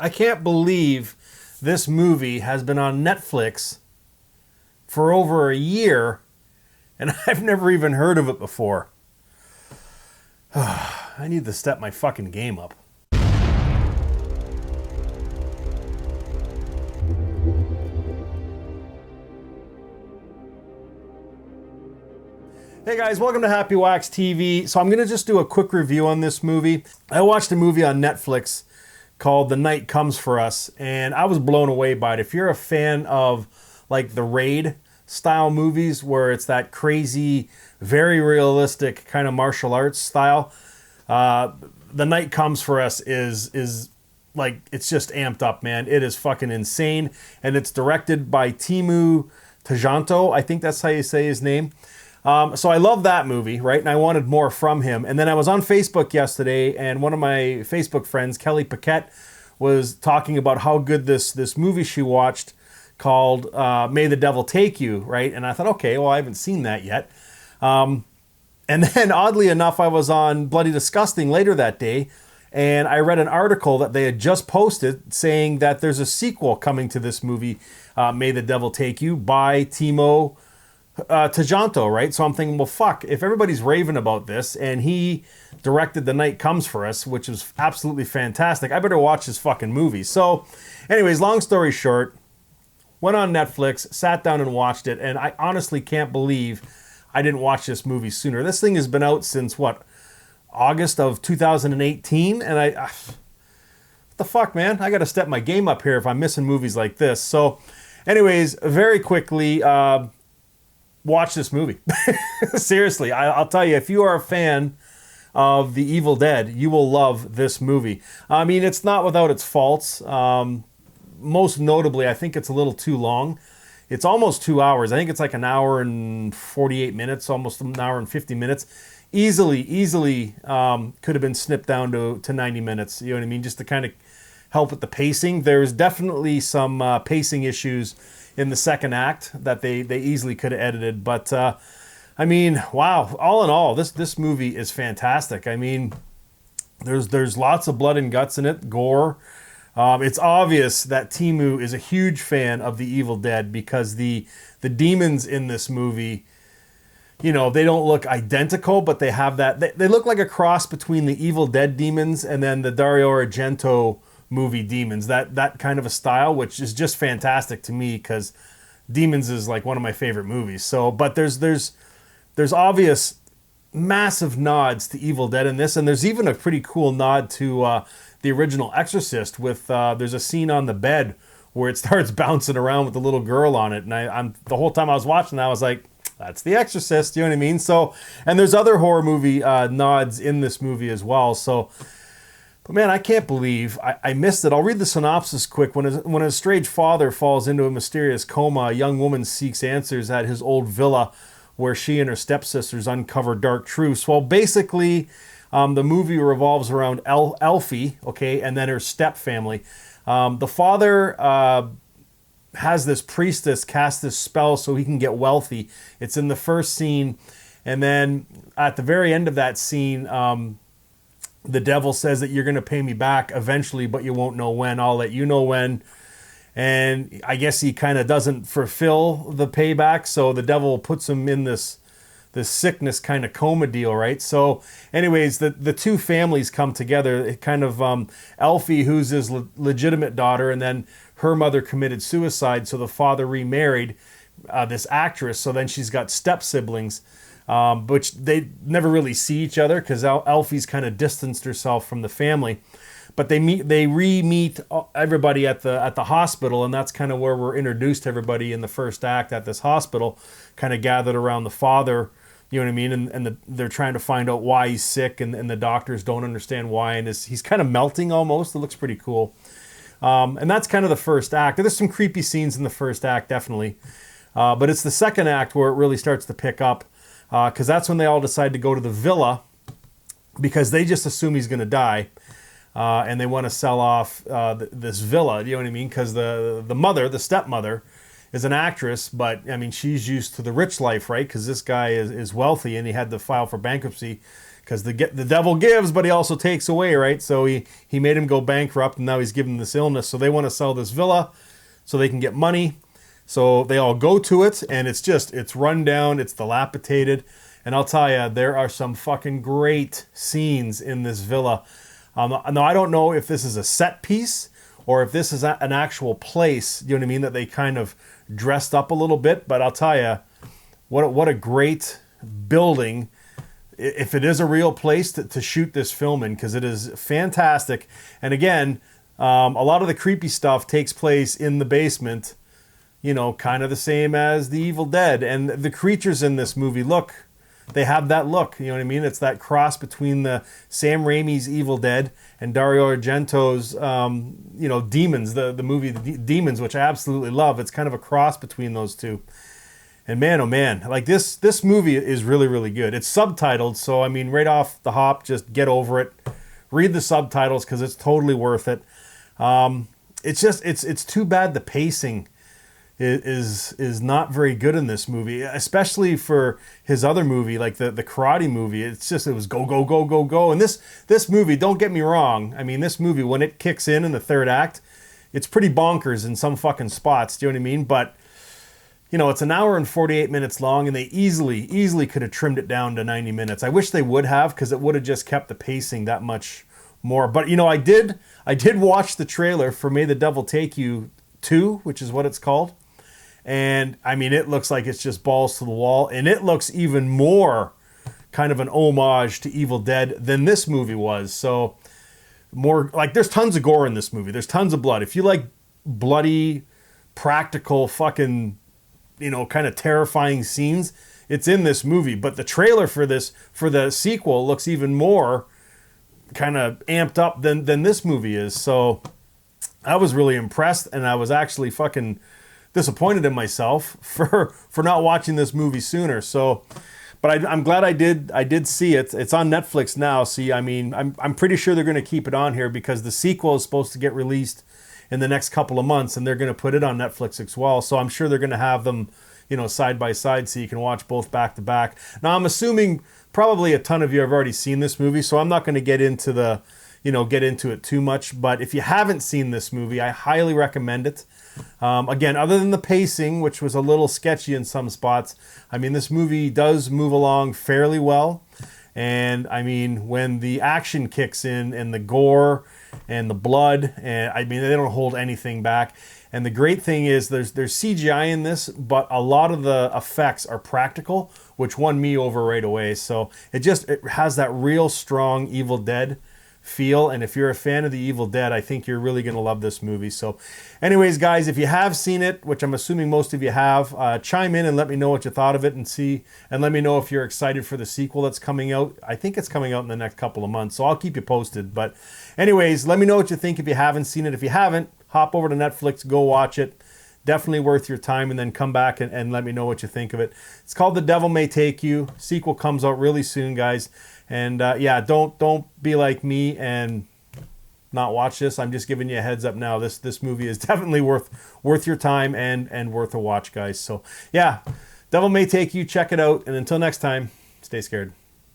I can't believe this movie has been on Netflix for over a year, and I've never even heard of it before. I need to step my fucking game up. Hey guys, welcome to Happywax TV. So I'm going to just do a quick review on this movie. I watched a movie on Netflix called The Night Comes For Us, and I was blown away by it. If you're a fan of like the Raid style movies where it's that crazy, very realistic kind of martial arts style, The Night Comes For Us is like, it's just amped up, man. It is fucking insane, and it's directed by Teemu. I think that's how you say his name. So I love that movie, right? And I wanted more from him. And then I was on Facebook yesterday, and one of my Facebook friends, Kelly Paquette, was talking about how good this movie she watched called May the Devil Take You, right? And I thought, okay, well, I haven't seen that yet. And then oddly enough, I was on Bloody Disgusting later that day, and I read an article that they had just posted saying that there's a sequel coming to this movie, May the Devil Take You, by Teemu. Right? So I'm thinking, well, fuck, if everybody's raving about this and he directed The Night Comes For Us, which is absolutely fantastic, I better watch this fucking movie. So anyways, long story short, went on Netflix, sat down and watched it, and I honestly can't believe I didn't watch this movie sooner. This thing has been out since, what, August of 2018, and what the fuck, man? I gotta step my game up here if I'm missing movies like this. So anyways, very quickly, watch this movie. Seriously, I'll tell you, if you are a fan of The Evil Dead, you will love this movie. I mean, it's not without its faults. Most notably, I think it's a little too long. It's almost 2 hours. I think it's like an hour and 48 minutes, almost an hour and 50 minutes. Easily could have been snipped down to 90 minutes. You know what I mean? Just to kind of help with the pacing. There's definitely some pacing issues in the second act that they easily could have edited. But, I mean, wow, all in all, this movie is fantastic. I mean, there's lots of blood and guts in it, gore. It's obvious that Teemu is a huge fan of The Evil Dead because the demons in this movie, you know, they don't look identical, but they have that, they look like a cross between the Evil Dead demons and then the Dario Argento movie Demons, that kind of a style, which is just fantastic to me because Demons is like one of my favorite movies. So, but there's obvious massive nods to Evil Dead in this, and there's even a pretty cool nod to the original Exorcist with there's a scene on the bed where it starts bouncing around with the little girl on it, and I'm the whole time I was watching that, I was like, that's the Exorcist, you know what I mean? So, and there's other horror movie nods in this movie as well. So, but man, I can't believe I missed it. I'll read the synopsis quick. When an estranged father falls into a mysterious coma, a young woman seeks answers at his old villa where she and her stepsisters uncover dark truths. Well, basically, the movie revolves around Elfie, okay, and then her stepfamily. The father has this priestess cast this spell so he can get wealthy. It's in the first scene. And then at the very end of that scene, the devil says that you're going to pay me back eventually, but you won't know when. I'll let you know when. And I guess he kind of doesn't fulfill the payback, so the devil puts him in this sickness kind of coma deal, right? So anyways, the two families come together. It kind of Elfie, who's his legitimate daughter, and then her mother committed suicide, so the father remarried this actress. So then she's got step siblings, which they never really see each other because Elfie's kind of distanced herself from the family. But they re-meet everybody at the hospital, and that's kind of where we're introduced to everybody in the first act at this hospital, kind of gathered around the father, you know what I mean? And they're trying to find out why he's sick, and the doctors don't understand why, and he's kind of melting almost. It looks pretty cool. And that's kind of the first act. There's some creepy scenes in the first act, definitely. But it's the second act where it really starts to pick up, because that's when they all decide to go to the villa because they just assume he's going to die. And they want to sell off this villa, you know what I mean? Because the stepmother, is an actress, but I mean, she's used to the rich life, right? Because this guy is wealthy and he had to file for bankruptcy because the devil gives, but he also takes away, right? So he made him go bankrupt, and now he's given him this illness. So they want to sell this villa so they can get money. So they all go to it, and it's run down, it's dilapidated. And I'll tell you, there are some fucking great scenes in this villa. Now, I don't know if this is a set piece or if this is an actual place, you know what I mean, that they kind of dressed up a little bit. But I'll tell you, what a great building, if it is a real place to shoot this film in, because it is fantastic. And again, a lot of the creepy stuff takes place in the basement, you know, kind of the same as The Evil Dead. And the creatures in this movie they have that look, you know what I mean? It's that cross between the Sam Raimi's Evil Dead and Dario Argento's, Demons, the movie Demons, which I absolutely love. It's kind of a cross between those two. And man, oh man, like this movie is really, really good. It's subtitled, so I mean, right off the hop, just get over it. Read the subtitles because it's totally worth it. It's too bad the pacing is not very good in this movie, especially for his other movie, like the karate movie. It was go, go, go, go, go. And this movie, don't get me wrong, I mean, this movie, when it kicks in the third act, it's pretty bonkers in some fucking spots, do you know what I mean? But, you know, it's an hour and 48 minutes long, and they easily could have trimmed it down to 90 minutes. I wish they would have, because it would have just kept the pacing that much more. But, you know, I did watch the trailer for May the Devil Take You 2, which is what it's called. And I mean, it looks like it's just balls to the wall, and it looks even more kind of an homage to Evil Dead than this movie was. So more like, there's tons of gore in this movie. There's tons of blood. If you like bloody, practical, fucking, you know, kind of terrifying scenes, it's in this movie. But the trailer for the sequel looks even more kind of amped up than this movie is. So I was really impressed, and I was actually fucking disappointed in myself for not watching this movie sooner. So, but I'm glad I did see it. It's on Netflix now. See, I mean, I'm pretty sure they're going to keep it on here because the sequel is supposed to get released in the next couple of months, and they're going to put it on Netflix as well. So I'm sure they're going to have them, you know, side by side, so you can watch both back to back. Now, I'm assuming probably a ton of you have already seen this movie, so I'm not going to get into it too much. But if you haven't seen this movie, I highly recommend it. Again, other than the pacing, which was a little sketchy in some spots, I mean, this movie does move along fairly well. And I mean, when the action kicks in and the gore and the blood, and I mean, they don't hold anything back. And the great thing is there's CGI in this, but a lot of the effects are practical, which won me over right away. So it has that real strong Evil Dead feel, and if you're a fan of the Evil Dead, I think you're really going to love this movie. So anyways, guys, if you have seen it, which I'm assuming most of you have, chime in and let me know what you thought of it, and let me know if you're excited for the sequel that's coming out. I think it's coming out in the next couple of months, so I'll keep you posted. But anyways, let me know what you think if you haven't seen it. If you haven't, hop over to Netflix, go watch it. Definitely worth your time, and then come back and let me know what you think of it. It's called The Devil May Take You. Sequel comes out really soon, guys. And don't be like me and not watch this. I'm just giving you a heads up now. This movie is definitely worth your time and worth a watch, guys. So yeah, Devil May Take You. Check it out. And until next time, stay scared.